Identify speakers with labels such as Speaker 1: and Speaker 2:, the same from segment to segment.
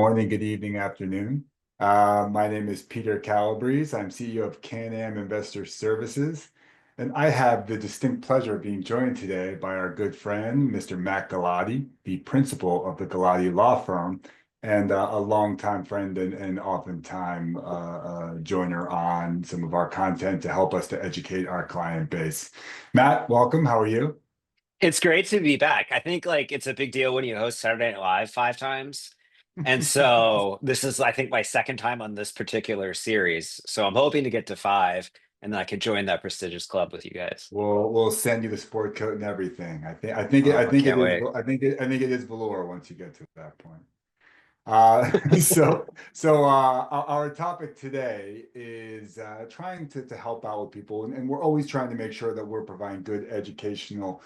Speaker 1: Morning, good evening, afternoon. My name is Peter Calabrese. I'm CEO of CanAm Investor Services, and I have the distinct pleasure of being joined today by our good friend, Mr. Matt Galati, the principal of the Galati Law Firm, and a longtime friend and oftentimes joiner on some of our content to help us to educate our client base. Matt, welcome. How are you?
Speaker 2: It's great to be back. I think it's a big deal when you host Saturday Night Live 5 times. And so this is, I think, my second time on this particular series. So I'm hoping to get to five and then I can join that prestigious club with you guys.
Speaker 1: We'll send you the sport coat and everything. I
Speaker 2: Oh,
Speaker 1: think it
Speaker 2: can't
Speaker 1: is
Speaker 2: wait.
Speaker 1: I think it is velour once you get to that point. Uh, our topic today is trying to help out with people, and we're always trying to make sure that we're providing good educational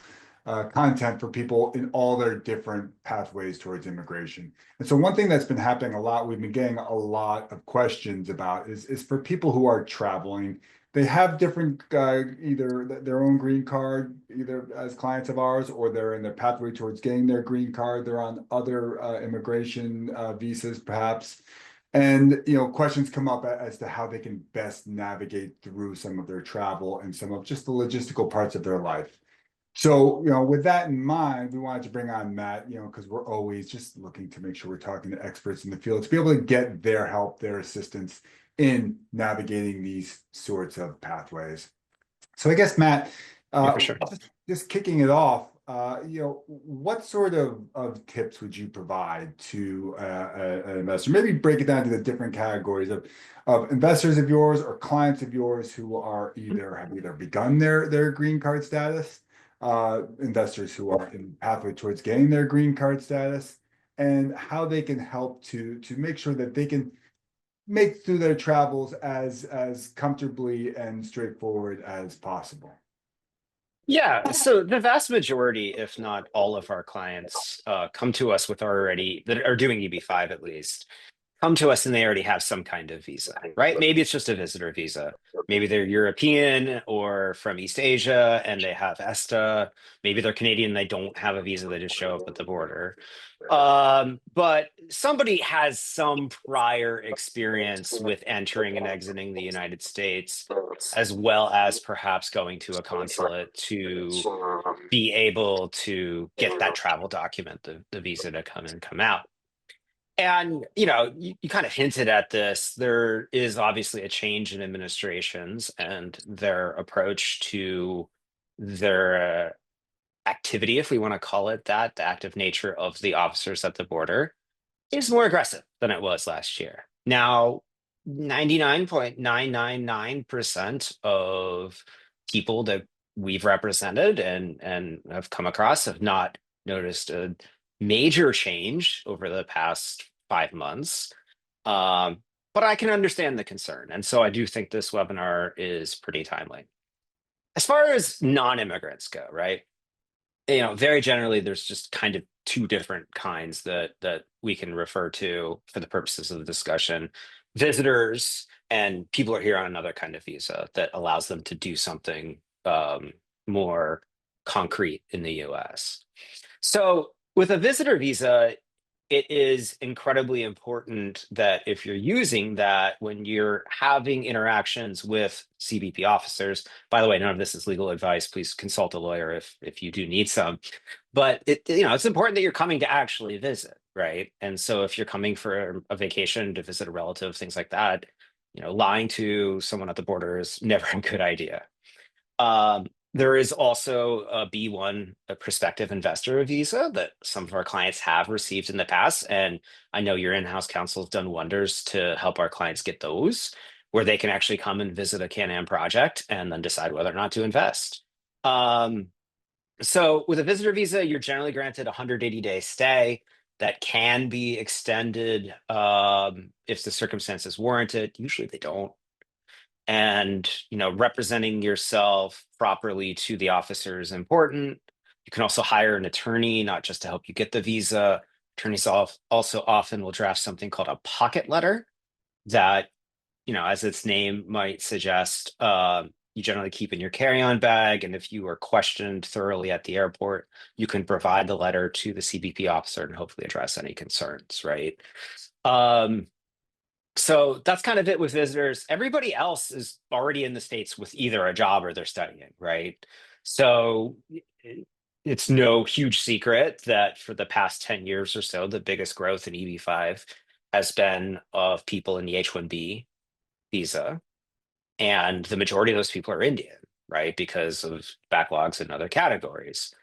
Speaker 1: content for people in all their different pathways towards immigration. And so one thing that's been happening a lot, we've been getting a lot of questions about is for people who are traveling. They have different either their own green card, either as clients of ours, or they're in their pathway towards getting their green card. They're on other immigration visas, perhaps. And questions come up as to how they can best navigate through some of their travel and some of just the logistical parts of their life. So, with that in mind, we wanted to bring on Matt, because we're always just looking to make sure we're talking to experts in the field to be able to get their help, their assistance in navigating these sorts of pathways. So I guess, Matt,
Speaker 2: Yeah, for sure.
Speaker 1: just kicking it off, what sort of tips would you provide to an investor? Maybe break it down to the different categories of investors of yours or clients of yours who are have either begun their green card status, investors who are in pathway towards getting their green card status, and how they can help to make sure that they can make through their travels as comfortably and straightforward as possible.
Speaker 2: Yeah, so the vast majority, if not all of our clients, come to us with already that are doing EB-5 at least, come to us and they already have some kind of visa, right? Maybe it's just a visitor visa. Maybe they're European or from East Asia and they have ESTA. Maybe they're Canadian and they don't have a visa, they just show up at the border. But somebody has some prior experience with entering and exiting the United States, as well as perhaps going to a consulate to be able to get that travel document, the visa to come in, come out. And you kind of hinted at this. There is obviously a change in administrations and their approach to their activity, if we want to call it that, the active nature of the officers at the border is more aggressive than it was last year. Now, 99.999% of people that we've represented and have come across have not noticed a major change over the past 5 months. But I can understand the concern. And so I do think this webinar is pretty timely. As far as non-immigrants go, right? Very generally, there's just kind of two different kinds that we can refer to for the purposes of the discussion. Visitors and people are here on another kind of visa that allows them to do something more concrete in the US. So with a visitor visa, it is incredibly important that if you're using that when you're having interactions with CBP officers, by the way, none of this is legal advice. Please consult a lawyer if you do need some. But it's important that you're coming to actually visit, right? And so if you're coming for a vacation to visit a relative, things like that, lying to someone at the border is never a good idea. There is also a B1, a prospective investor visa that some of our clients have received in the past. And I know your in-house counsel has done wonders to help our clients get those, where they can actually come and visit a CanAm project and then decide whether or not to invest. So with a visitor visa, you're generally granted a 180-day stay that can be extended if the circumstances warrant it. Usually they don't. And representing yourself properly to the officer is important. You can also hire an attorney, not just to help you get the visa. Attorneys also often will draft something called a pocket letter that, as its name might suggest, you generally keep in your carry-on bag. And if you are questioned thoroughly at the airport, you can provide the letter to the CBP officer and hopefully address any concerns, right? Um, so that's kind of it with visitors. Everybody else is already in the States with either a job or they're studying, right? So it's no huge secret that for the past 10 years or so, the biggest growth in EB-5 has been of people in the H-1B visa. And the majority of those people are Indian, right? Because of backlogs in other categories.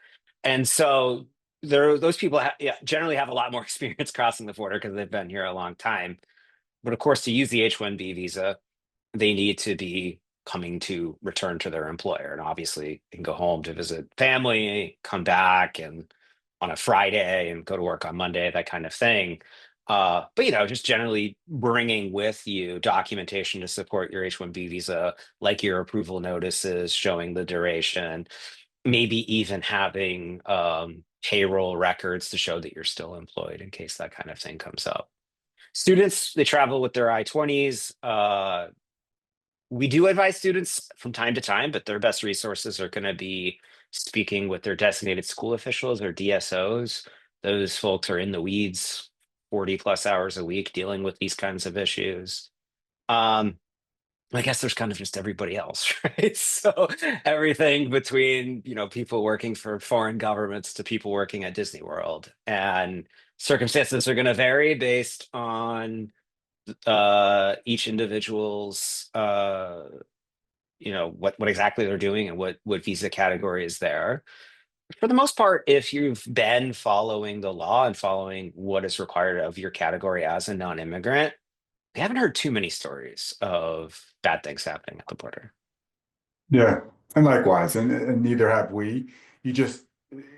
Speaker 2: And so those people yeah, generally have a lot more experience crossing the border because they've been here a long time. But of course, to use the H-1B visa, they need to be coming to return to their employer. And obviously, they can go home to visit family, come back and on a Friday and go to work on Monday, that kind of thing. But just generally bringing with you documentation to support your H-1B visa, like your approval notices showing the duration, maybe even having payroll records to show that you're still employed in case that kind of thing comes up. Students, they travel with their I-20s. We do advise students from time to time, but their best resources are going to be speaking with their designated school officials or DSOs. Those folks are in the weeds 40 plus hours a week dealing with these kinds of issues. Um, I guess there's kind of just everybody else, right? So everything between, people working for foreign governments to people working at Disney World. And circumstances are going to vary based on each individual's what exactly they're doing and what visa category is there. For the most part, if you've been following the law and following what is required of your category as a non-immigrant, we haven't heard too many stories of bad things happening at the border.
Speaker 1: Yeah, and likewise, and neither have we. You just,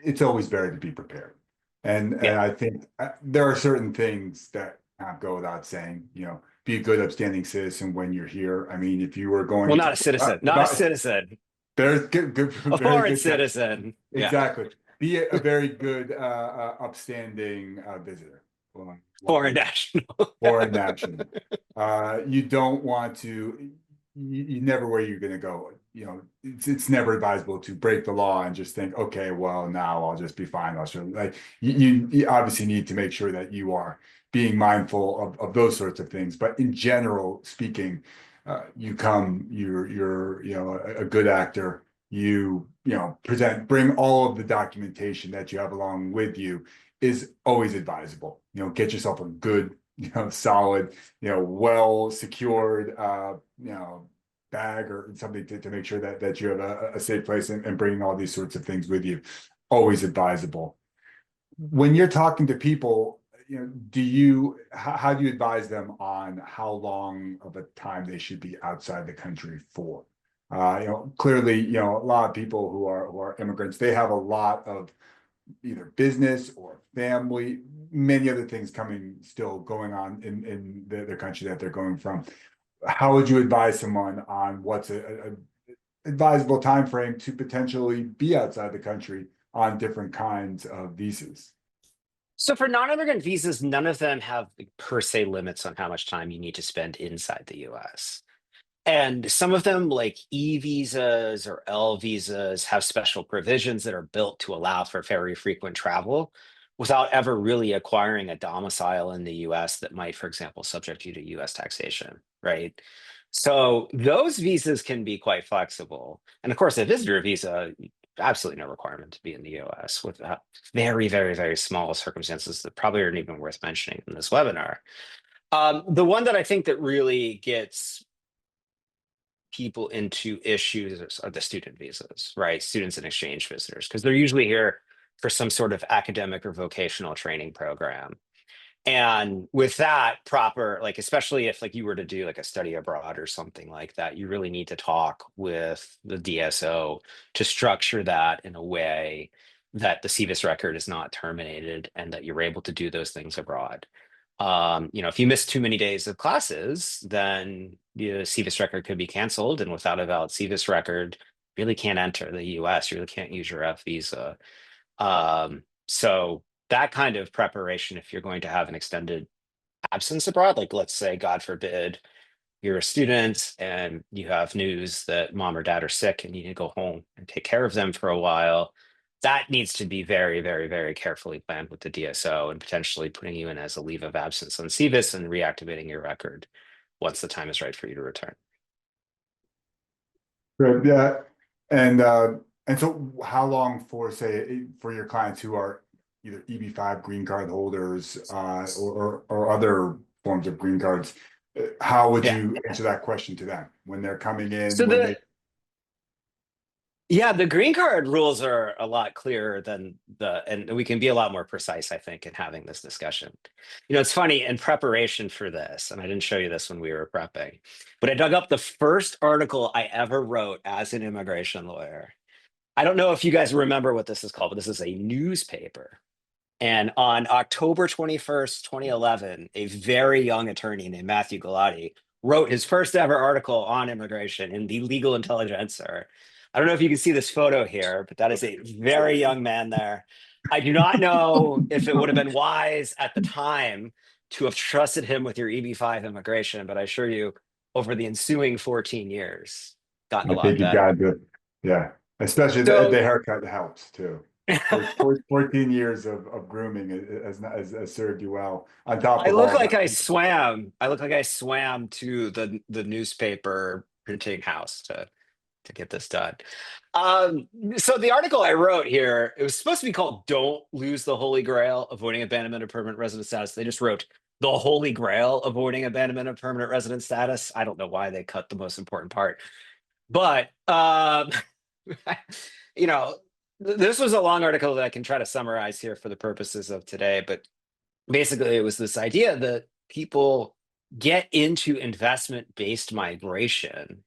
Speaker 1: it's always better to be prepared. And
Speaker 2: Yeah.
Speaker 1: I think there are certain things that go without saying, be a good upstanding citizen when you're here. I mean, if you were
Speaker 2: Well,
Speaker 1: going
Speaker 2: not
Speaker 1: to,
Speaker 2: a citizen, not a citizen,
Speaker 1: very good,
Speaker 2: a
Speaker 1: very
Speaker 2: foreign
Speaker 1: good,
Speaker 2: citizen. Yeah.
Speaker 1: exactly. Be a very good, upstanding visitor. While
Speaker 2: Foreign national.
Speaker 1: foreign national. You don't want to, you never where you're going to go. It's never advisable to break the law and just think, okay, well, now I'll just be fine. I'll show like you obviously need to make sure that you are being mindful of those sorts of things. But in general speaking, you're, a good actor. Bring all of the documentation that you have along with you is always advisable. Get yourself a good, solid, well secured, bag or something to make sure that you have a safe place and bringing all these sorts of things with you. Always advisable. When you're talking to people, how do you advise them on how long of a time they should be outside the country for? Clearly, a lot of people who are immigrants, they have a lot of either business or family, many other things still going on in the country that they're going from. How would you advise someone on what's a advisable time frame to potentially be outside the country on different kinds of visas?
Speaker 2: So for non-immigrant visas, none of them have per se limits on how much time you need to spend inside the US. And some of them, like E visas or L visas, have special provisions that are built to allow for very frequent travel without ever really acquiring a domicile in the US that might, for example, subject you to US taxation, right? So those visas can be quite flexible. And of course, a visitor visa, absolutely no requirement to be in the US with very, very, very small circumstances that probably aren't even worth mentioning in this webinar. The one that I think that really gets people into issues are the student visas, right? Students and exchange visitors, because they're usually here for some sort of academic or vocational training program. And with that proper, like, especially if like you were to do like a study abroad or something like that, you really need to talk with the DSO to structure that in a way that the CVIS record is not terminated and that you're able to do those things abroad. If you miss too many days of classes, then the CVIS record could be canceled, and without a valid CVIS record, you really can't enter the US. You really can't use your F visa. So that kind of preparation, if you're going to have an extended absence abroad, like let's say, God forbid, you're a student and you have news that mom or dad are sick and you need to go home and take care of them for a while, that needs to be very, very, very carefully planned with the DSO and potentially putting you in as a leave of absence on CVIS and reactivating your record once the time is right for you to return.
Speaker 1: Good, yeah. And so how long for, say, for your clients who are either EB-5 green card holders, or other forms of green cards, how would
Speaker 2: Yeah.
Speaker 1: you answer that question to them when they're coming
Speaker 2: So
Speaker 1: in, when they?
Speaker 2: yeah, the green card rules are a lot clearer than and we can be a lot more precise, I think, in having this discussion. It's funny in preparation for this, and I didn't show you this when we were prepping, but I dug up the first article I ever wrote as an immigration lawyer. I don't know if you guys remember what this is called, but this is a newspaper. And on October 21st, 2011, a very young attorney named Matthew Galati wrote his first ever article on immigration in the Legal Intelligencer. I don't know if you can see this photo here, but that is a very young man there. I do not know if it would have been wise at the time to have trusted him with your EB-5 immigration, but I assure you, over the ensuing 14 years, gotten a
Speaker 1: I
Speaker 2: lot
Speaker 1: think you
Speaker 2: better.
Speaker 1: got to, yeah, especially the
Speaker 2: So
Speaker 1: haircut helps too. 14 years of grooming has served you well, on top
Speaker 2: I
Speaker 1: of
Speaker 2: look
Speaker 1: all
Speaker 2: like
Speaker 1: that.
Speaker 2: I swam. I look like I swam to the newspaper printing house to get this done. Um, so the article I wrote here, it was supposed to be called "Don't Lose the Holy Grail: Avoiding Abandonment of Permanent Resident Status." They just wrote "The Holy Grail: Avoiding Abandonment of Permanent Resident Status." I don't know why they cut the most important part, but you know, this was a long article that I can try to summarize here for the purposes of today, but basically it was this idea that people get into investment based migration,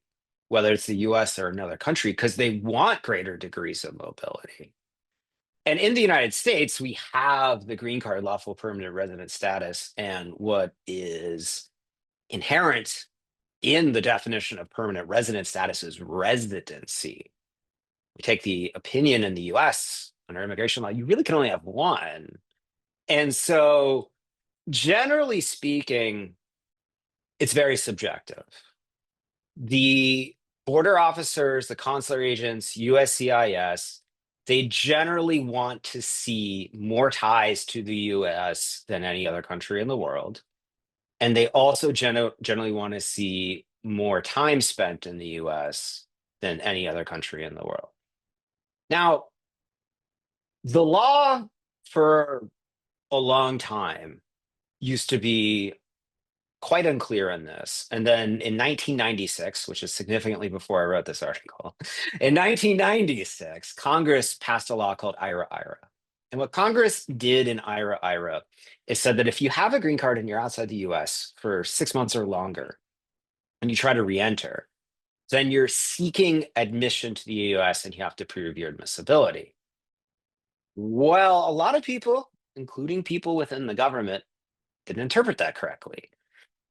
Speaker 2: whether it's the US or another country, because they want greater degrees of mobility. And in the United States, we have the green card lawful permanent resident status. And what is inherent in the definition of permanent resident status is residency. We take the opinion in the US under immigration law, you really can only have one. And so generally speaking, it's very subjective. The border officers, the consular agents, USCIS, they generally want to see more ties to the US than any other country in the world. And they also generally want to see more time spent in the US than any other country in the world. Now, the law for a long time used to be quite unclear on this. And then in 1996, which is significantly before I wrote this article, in 1996, Congress passed a law called IRA-IRA. And what Congress did in IRA-IRA is said that if you have a green card and you're outside the US for 6 months or longer, and you try to re-enter, then you're seeking admission to the US and you have to prove your admissibility. Well, a lot of people, including people within the government, didn't interpret that correctly.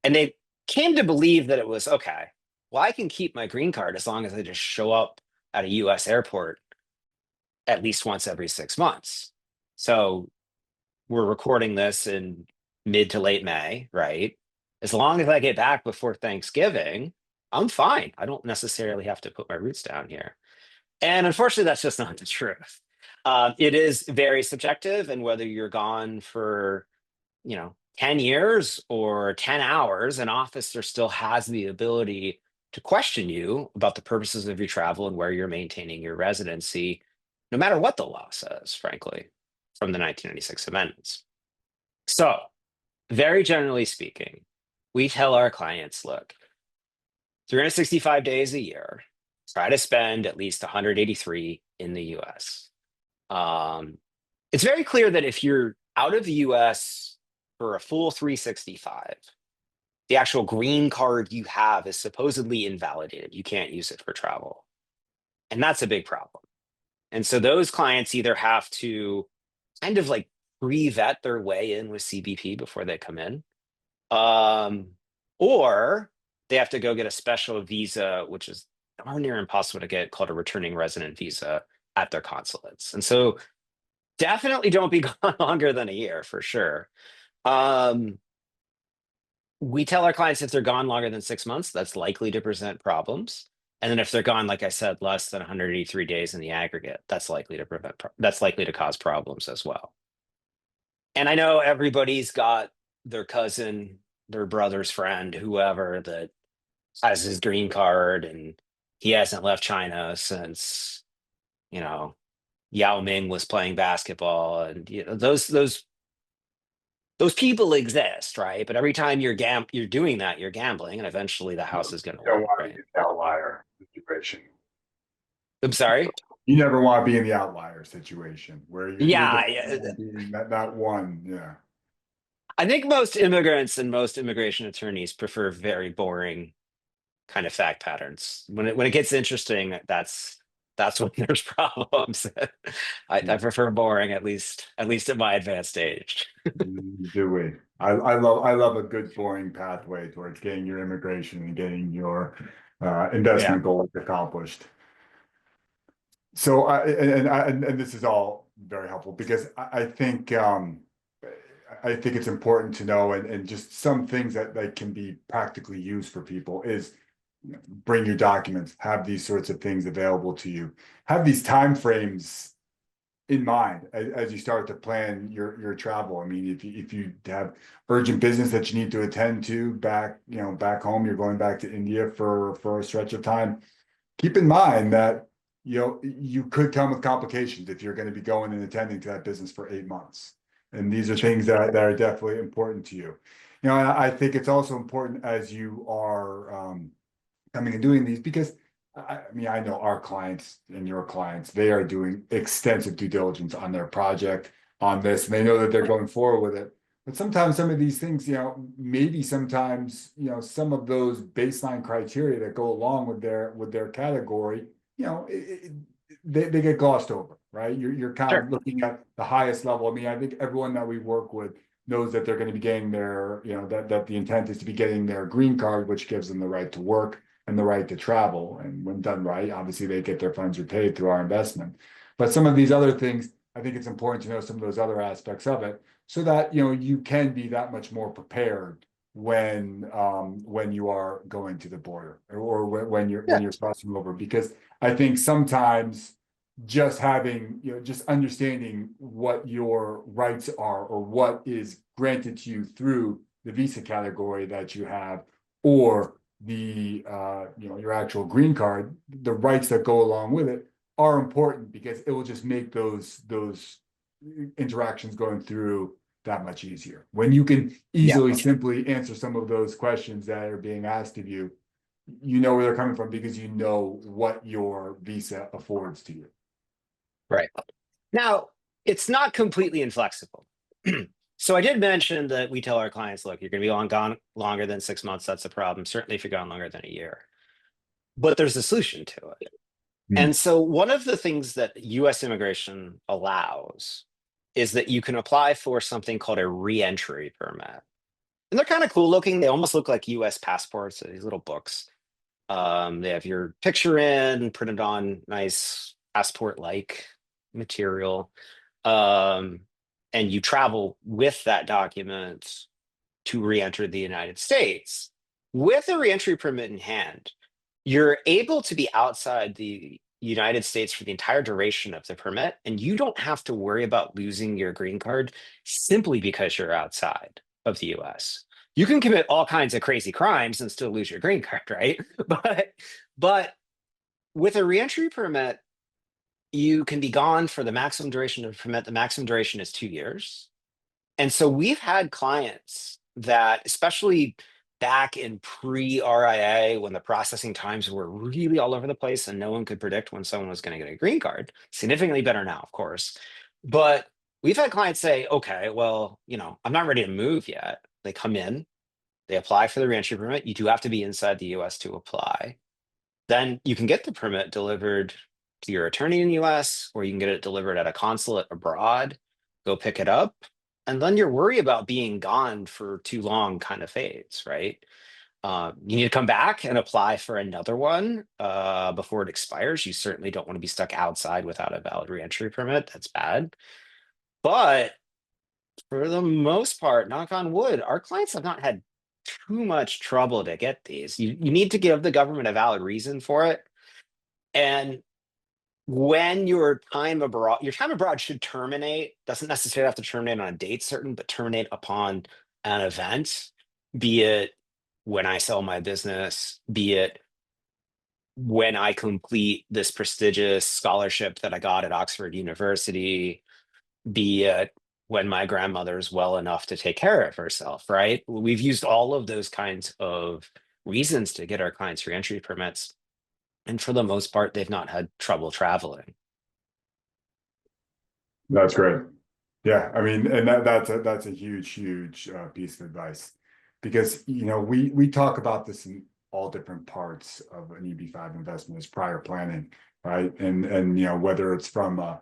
Speaker 2: And they came to believe that it was okay. Well, I can keep my green card as long as I just show up at a US airport at least once every 6 months. So we're recording this in mid to late May, right? As long as I get back before Thanksgiving, I'm fine. I don't necessarily have to put my roots down here. And unfortunately, that's just not the truth. It is very subjective, and whether you're gone for 10 years or 10 hours, an officer still has the ability to question you about the purposes of your travel and where you're maintaining your residency, no matter what the law says, frankly, from the 1996 amendments. So, very generally speaking, we tell our clients, look, 365 days a year, try to spend at least 183 in the US. It's very clear that if you're out of the US for a full 365, the actual green card you have is supposedly invalidated. You can't use it for travel. And that's a big problem. And so those clients either have to kind of like pre-vet their way in with CBP before they come in, um, or they have to go get a special visa, which is darn near impossible to get, called a returning resident visa at their consulates. And so definitely don't be gone longer than a year for sure. Um, we tell our clients if they're gone longer than 6 months, that's likely to present problems. And then if they're gone, like I said, less than 183 days in the aggregate, that's likely to that's likely to cause problems as well. And I know everybody's got their cousin, their brother's friend, whoever that has his green card and he hasn't left China since, you know, Yao Ming was playing basketball, and those people exist, right? But every time you're doing that, you're gambling, and eventually the house is going to
Speaker 1: You don't
Speaker 2: win,
Speaker 1: want to
Speaker 2: right?
Speaker 1: be the outlier situation.
Speaker 2: I'm sorry.
Speaker 1: You never want to be in the outlier situation where you're
Speaker 2: Yeah,
Speaker 1: dependent on being that one. Yeah.
Speaker 2: I think most immigrants and most immigration attorneys prefer very boring kind of fact patterns. When it gets interesting, that's when there's problems. I prefer boring, at least at my advanced age.
Speaker 1: Do we? I love a good boring pathway towards getting your immigration and getting your
Speaker 2: Yeah,
Speaker 1: investment goals accomplished. So and this is all very helpful because I think it's important to know and just some things that can be practically used for people is bring your documents, have these sorts of things available to you, have these time frames in mind as you start to plan your travel. I mean, if you have urgent business that you need to attend to back home, you're going back to India for a stretch of time, keep in mind that you could come with complications if you're going to be going and attending to that business for 8 months. And these are
Speaker 2: sure,
Speaker 1: things that are definitely important to you. And I think it's also important as you are coming and doing these because I mean, I know our clients and your clients, they are doing extensive due diligence on their project on this, and they know that they're going forward with it. But sometimes some of these things, maybe sometimes, some of those baseline criteria that go along with their category, they get glossed over, right? You're kind of
Speaker 2: sure.
Speaker 1: looking at the highest level. I mean, I think everyone that we work with knows that they're going to be getting their, that the intent is to be getting their green card, which gives them the right to work and the right to travel. And when done right, obviously they get their funds repaid through our investment. But some of these other things, I think it's important to know some of those other aspects of it so that you can be that much more prepared when you are going to the border or when
Speaker 2: Yeah,
Speaker 1: you're crossing over. Because I think sometimes just having, just understanding what your rights are or what is granted to you through the visa category that you have, or the your actual green card, the rights that go along with it are important because it will just make those interactions going through that much easier. When you can
Speaker 2: yeah,
Speaker 1: easily simply answer some of those questions that are being asked of you, you know where they're coming from because you know what your visa affords to you.
Speaker 2: right. Now, it's not completely inflexible. So I did mention that we tell our clients, look, you're going to be gone longer than 6 months. That's a problem. Certainly if you're gone longer than a year. But there's a solution to it.
Speaker 1: Hmm.
Speaker 2: And so one of the things that US immigration allows is that you can apply for something called a reentry permit. And they're kind of cool looking. They almost look like US passports, these little books. They have your picture in, printed on nice passport-like material. Um, and you travel with that document to re-enter the United States. With a re-entry permit in hand, you're able to be outside the United States for the entire duration of the permit, and you don't have to worry about losing your green card simply because you're outside of the US. You can commit all kinds of crazy crimes and still lose your green card, right? But with a reentry permit, you can be gone for the maximum duration of the permit. The maximum duration is 2 years. And so we've had clients that, especially back in pre-RIA, when the processing times were really all over the place and no one could predict when someone was going to get a green card, significantly better now, of course. But we've had clients say, okay, well, I'm not ready to move yet. They come in, they apply for the reentry permit. You do have to be inside the US to apply. Then you can get the permit delivered to your attorney in the US, or you can get it delivered at a consulate abroad, go pick it up, and then your worry about being gone for too long kind of fades, right? You need to come back and apply for another one before it expires. You certainly don't want to be stuck outside without a valid reentry permit. That's bad. But for the most part, knock on wood, our clients have not had too much trouble to get these. You need to give the government a valid reason for it. And when your time abroad should terminate, doesn't necessarily have to terminate on a date certain, but terminate upon an event, be it when I sell my business, be it when I complete this prestigious scholarship that I got at Oxford University, be it when my grandmother's well enough to take care of herself, right? We've used all of those kinds of reasons to get our clients reentry permits. And for the most part, they've not had trouble traveling.
Speaker 1: That's great. Yeah, I mean, and that's a huge piece of advice because we talk about this in all different parts of an EB-5 investment as prior planning, right? And whether it's from a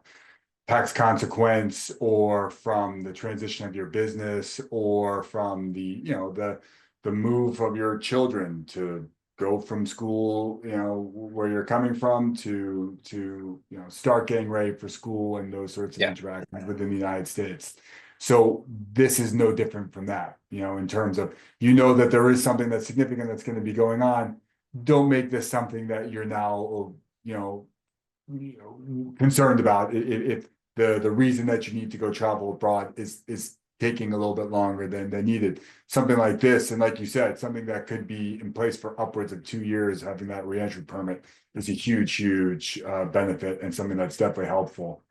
Speaker 1: tax consequence or from the transition of your business or from the move of your children to go from school, where you're coming from to start getting ready for school and those sorts of
Speaker 2: Yeah.
Speaker 1: interactions within the United States. So this is no different from that, in terms of, that there is something that's significant that's going to be going on. Don't make this something that you're now, concerned about if the reason that you need to go travel abroad is taking a little bit longer than needed. Something like this, and like you said, something that could be in place for upwards of 2 years, having that reentry permit is a huge benefit and something that's definitely helpful.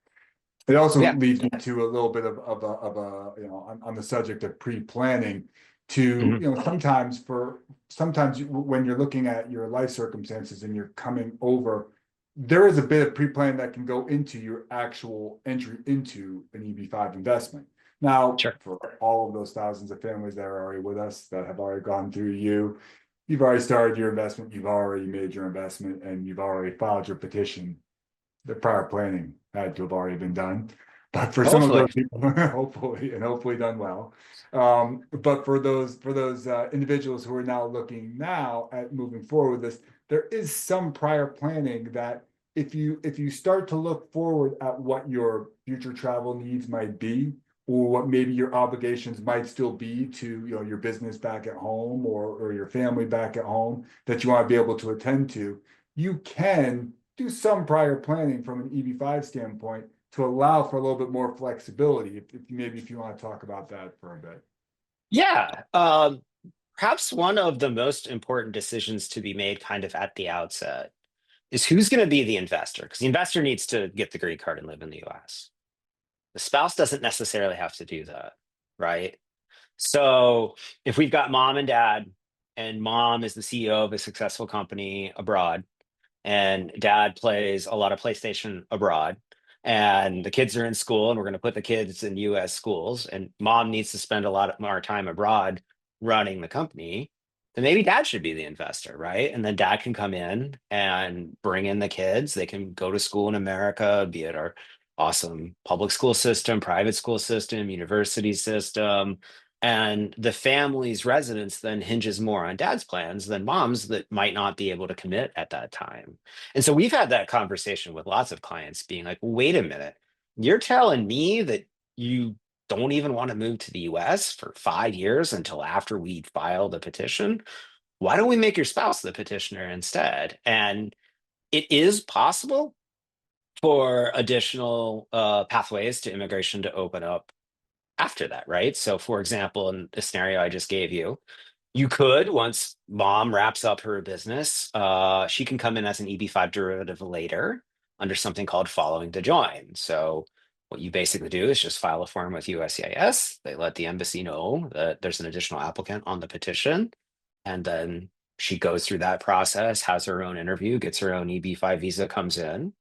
Speaker 1: It also
Speaker 2: Yeah.
Speaker 1: leads me to a little bit of a on the subject of pre-planning to,
Speaker 2: Mhm.
Speaker 1: sometimes when you're looking at your life circumstances and you're coming over, there is a bit of pre-planning that can go into your actual entry into an EB-5 investment. Now,
Speaker 2: Sure.
Speaker 1: for all of those thousands of families that are already with us, that have already gone through you've already started your investment, you've already made your investment, and you've already filed your petition. The prior planning had to have already been done. But for some of
Speaker 2: Hopefully.
Speaker 1: those people, hopefully done well. But for those individuals who are now looking now at moving forward with this, there is some prior planning that if you start to look forward at what your future travel needs might be, or what maybe your obligations might still be to your business back at home or your family back at home that you want to be able to attend to, you can do some prior planning from an EB-5 standpoint to allow for a little bit more flexibility. If you want to talk about that for a bit.
Speaker 2: Yeah. Perhaps one of the most important decisions to be made kind of at the outset is who's going to be the investor, because the investor needs to get the green card and live in the US. The spouse doesn't necessarily have to do that, right? So if we've got mom and dad, and mom is the CEO of a successful company abroad, and dad plays a lot of PlayStation abroad, and the kids are in school, and we're going to put the kids in US schools, and mom needs to spend a lot more time abroad running the company, then maybe dad should be the investor, right? And then dad can come in and bring in the kids. They can go to school in America, be it our awesome public school system, private school system, university system. And the family's residence then hinges more on dad's plans than mom's that might not be able to commit at that time. And so we've had that conversation with lots of clients being like, wait a minute, you're telling me that you don't even want to move to the US for 5 years until after we file the petition? Why don't we make your spouse the petitioner instead? And it is possible for additional pathways to immigration to open up after that, right? So, for example, in the scenario I just gave you, you could, once mom wraps up her business, she can come in as an EB-5 derivative later under something called following to join. So, what you basically do is just file a form with USCIS. They let the embassy know that there's an additional applicant on the petition. And then she goes through that process, has her own interview, gets her own EB-5 visa, comes in,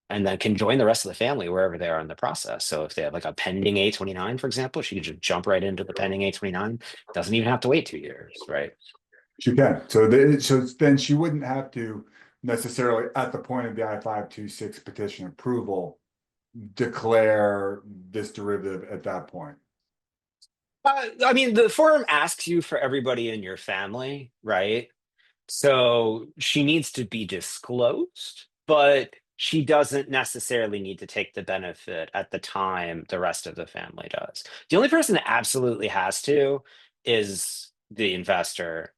Speaker 2: and then can join the rest of the family wherever they are in the process. So if they have like a pending A29, for example, she can just jump right into the pending A29. Doesn't even have to wait 2 years, right?
Speaker 1: She can. So then she wouldn't have to necessarily at the point of the I-526 petition approval declare this derivative at that point.
Speaker 2: I mean, the form asks you for everybody in your family, right? So she needs to be disclosed, but she doesn't necessarily need to take the benefit at the time the rest of the family does. The only person that absolutely has to is the investor.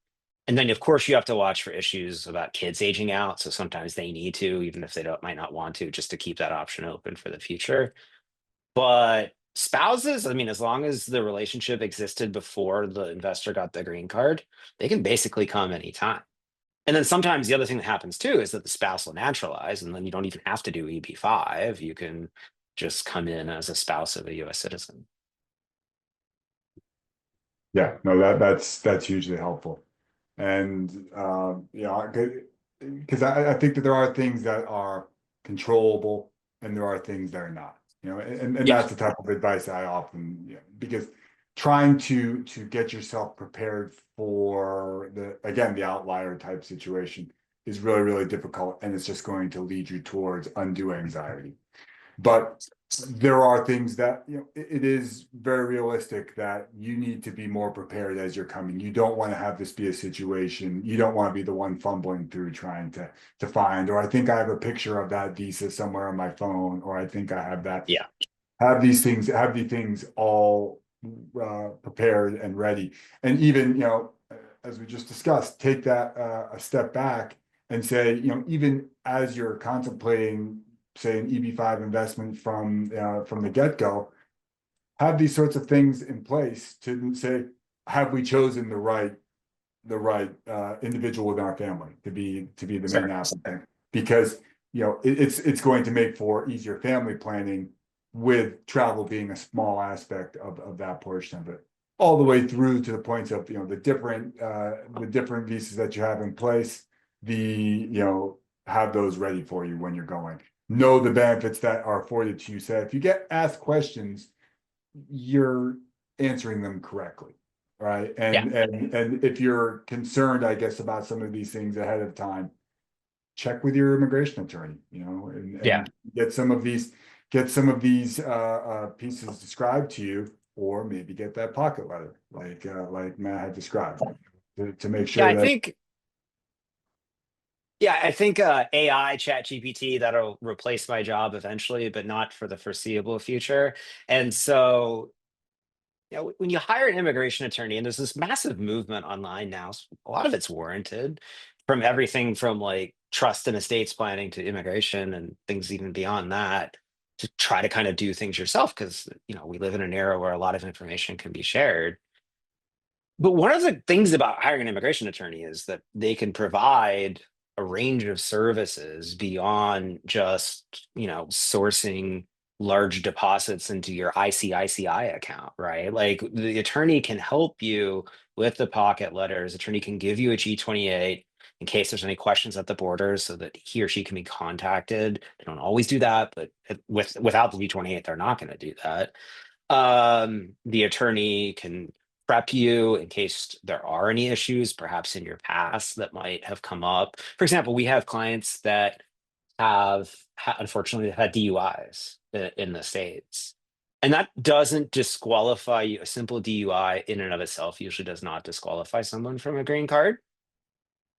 Speaker 2: And then of course you have to watch for issues about kids aging out. So sometimes they need to, even if they don't might not want to, just to keep that option open for the future. But spouses, I mean, as long as the relationship existed before the investor got the green card, they can basically come anytime. And then sometimes the other thing that happens too is that the spouse will naturalize, and then you don't even have to do EB-5. You can just come in as a spouse of a US citizen.
Speaker 1: Yeah, no, that's hugely helpful. And because I think that there are things that are controllable and there are things that are not, and
Speaker 2: Yeah.
Speaker 1: that's the type of advice I often, because trying to get yourself prepared for the outlier type situation is really, really difficult, and it's just going to lead you towards undue anxiety. But there are things that, it is very realistic that you need to be more prepared as you're coming. You don't want to have this be a situation. You don't want to be the one fumbling through trying to find, or I think I have a picture of that visa somewhere on my phone, or I think I have that,
Speaker 2: Yeah.
Speaker 1: have these things all prepared and ready. And even, as we just discussed, take that a step back and say, even as you're contemplating, say, an EB-5 investment from the get-go, have these sorts of things in place to say, have we chosen the right individual within our family to be the main
Speaker 2: Sure.
Speaker 1: applicant? Because it's going to make for easier family planning, with travel being a small aspect of that portion of it, all the way through to the points of the different visas that you have in place. Have those ready for you when you're going. Know the benefits that are afforded to you. So if you get asked questions, you're answering them correctly, right?
Speaker 2: Yeah.
Speaker 1: And if you're concerned, I guess, about some of these things ahead of time, check with your immigration attorney,
Speaker 2: Yeah.
Speaker 1: and get some of these pieces described to you, or maybe get that pocket letter, like Matt had described, to make
Speaker 2: Yeah.
Speaker 1: sure that.
Speaker 2: I think AI chat GPT that'll replace my job eventually, but not for the foreseeable future. And so, when you hire an immigration attorney, and there's this massive movement online now, a lot of it's warranted, from everything from like trust and estates planning to immigration and things even beyond that, to try to kind of do things yourself, because we live in an era where a lot of information can be shared. But one of the things about hiring an immigration attorney is that they can provide a range of services beyond just, sourcing large deposits into your ICICI account, right? Like, the attorney can help you with the pocket letters. Attorney can give you a G28 in case there's any questions at the border, so that he or she can be contacted. They don't always do that, but without the G28, they're not going to do that. The attorney can prep you in case there are any issues, perhaps in your past, that might have come up. For example, we have clients that unfortunately had DUIs in the States. And that doesn't disqualify you. A simple DUI in and of itself usually does not disqualify someone from a green card,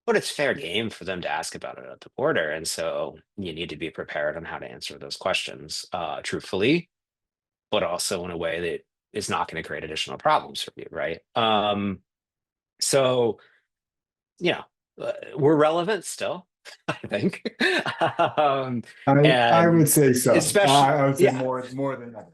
Speaker 2: but it's fair game for them to ask about it at the border. And so you need to be prepared on how to answer those questions truthfully, but also in a way that is not going to create additional problems for you, right? So yeah, we're relevant still, I think.
Speaker 1: I
Speaker 2: And
Speaker 1: would say so.
Speaker 2: especially,
Speaker 1: I would say
Speaker 2: yeah,
Speaker 1: more than ever.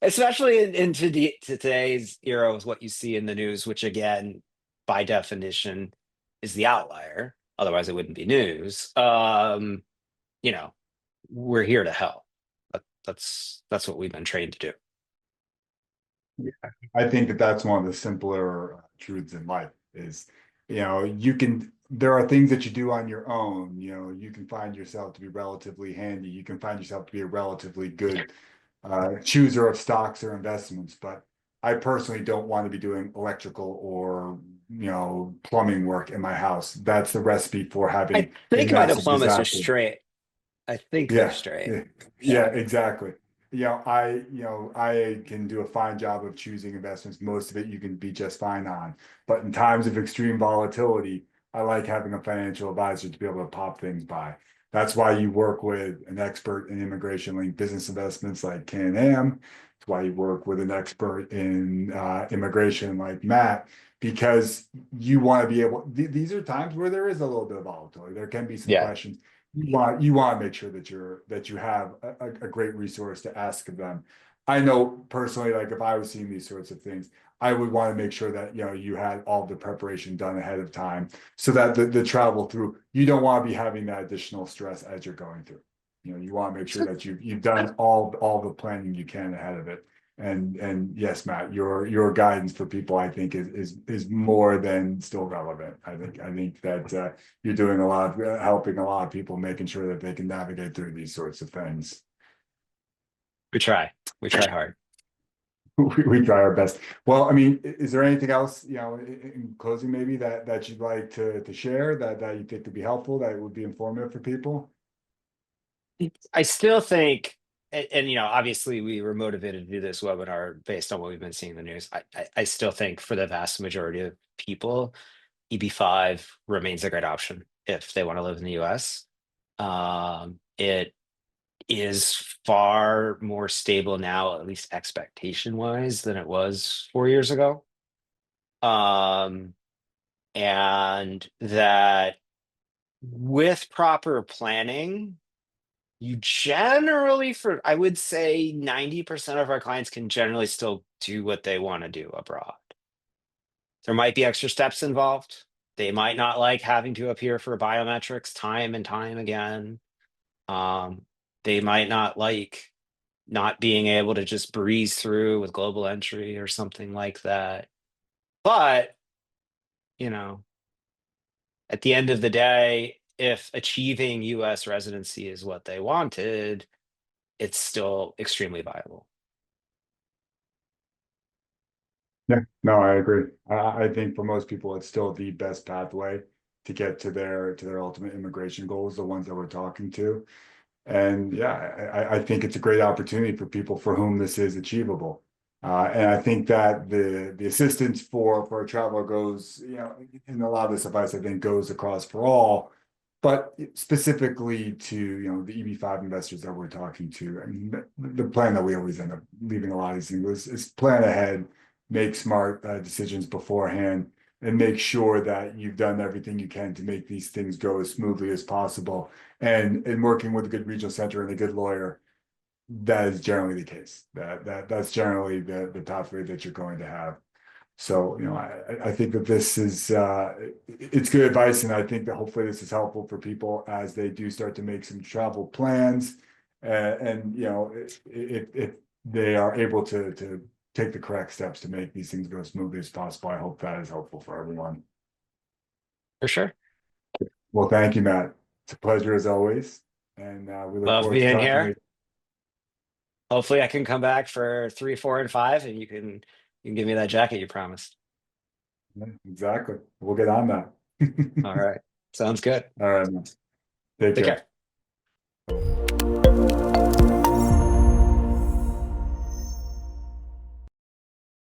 Speaker 2: especially in today's era with what you see in the news, which again, by definition, is the outlier. Otherwise, it wouldn't be news. You know, we're here to help. That's what we've been trained to do.
Speaker 1: Yeah, I think that that's one of the simpler truths in life is, there are things that you do on your own. You can find yourself to be relatively handy. You can find yourself to be a relatively good chooser of stocks or investments. But I personally don't want to be doing electrical or, plumbing work in my house. That's the recipe for
Speaker 2: I
Speaker 1: having a
Speaker 2: think my
Speaker 1: massive
Speaker 2: diplomas are
Speaker 1: disaster.
Speaker 2: straight. I think they're
Speaker 1: Yeah,
Speaker 2: straight.
Speaker 1: yeah, yeah,
Speaker 2: Yeah.
Speaker 1: exactly. I can do a fine job of choosing investments. Most of it you can be just fine on. But in times of extreme volatility, I like having a financial advisor to be able to pop things by. That's why you work with an expert in immigration linked business investments like CanAm, That's why you work with an expert in immigration like Matt, because you want to be able, these are times where there is a little bit of volatility. There can be some
Speaker 2: Yeah.
Speaker 1: questions. You want to make sure that you have a great resource to ask of them. I know personally, like if I was seeing these sorts of things, I would want to make sure that you had all the preparation done ahead of time, so that the travel through, you don't want to be having that additional stress as you're going through. You want to make sure that you've done all the planning you can ahead of it. And yes, Matt, your guidance for people, I think, is more than still relevant. I think that you're doing a lot of helping a lot of people, making sure that they can navigate through these sorts of things.
Speaker 2: We try. We try hard.
Speaker 1: We try our best. Well, I mean, is there anything else, in closing, maybe that you'd like to share that you think could be helpful, that would be informative for people?
Speaker 2: I still think, and obviously we were motivated to do this webinar based on what we've been seeing in the news. I still think for the vast majority of people, EB-5 remains a great option if they want to live in the US. It is far more stable now, at least expectation wise, than it was 4 years ago. And that with proper planning, you generally, I would say 90% of our clients can generally still do what they want to do abroad. There might be extra steps involved. They might not like having to appear for biometrics time and time again. They might not like not being able to just breeze through with global entry or something like that. But, you know, at the end of the day, if achieving US residency is what they wanted, it's still extremely viable.
Speaker 1: Yeah, no, I agree. I think for most people, it's still the best pathway to get to their ultimate immigration goals, the ones that we're talking to. And yeah, I think it's a great opportunity for people for whom this is achievable. And I think that the assistance for a traveler goes, in a lot of this advice, I think goes across for all, but specifically to, the EB-5 investors that we're talking to. I mean, the plan that we always end up leaving a lot of these things is plan ahead, make smart decisions beforehand, and make sure that you've done everything you can to make these things go as smoothly as possible. And in working with a good regional center and a good lawyer, that is generally the case. That's generally the pathway that you're going to have. So, I think that this is it's good advice, and I think that hopefully this is helpful for people as they do start to make some travel plans, and if they are able to take the correct steps to make these things go as smoothly as possible. I hope that is helpful for everyone.
Speaker 2: For sure.
Speaker 1: Well, thank you, Matt. It's a pleasure as always, and we look
Speaker 2: Love
Speaker 1: forward to
Speaker 2: being
Speaker 1: talking
Speaker 2: here.
Speaker 1: later.
Speaker 2: Hopefully I can come back for 3, 4, and 5, and you can give me that jacket you promised.
Speaker 1: Yeah, exactly. We'll get on that.
Speaker 2: All right. Sounds good.
Speaker 1: All right, man. Take
Speaker 2: Take
Speaker 1: care.
Speaker 2: care.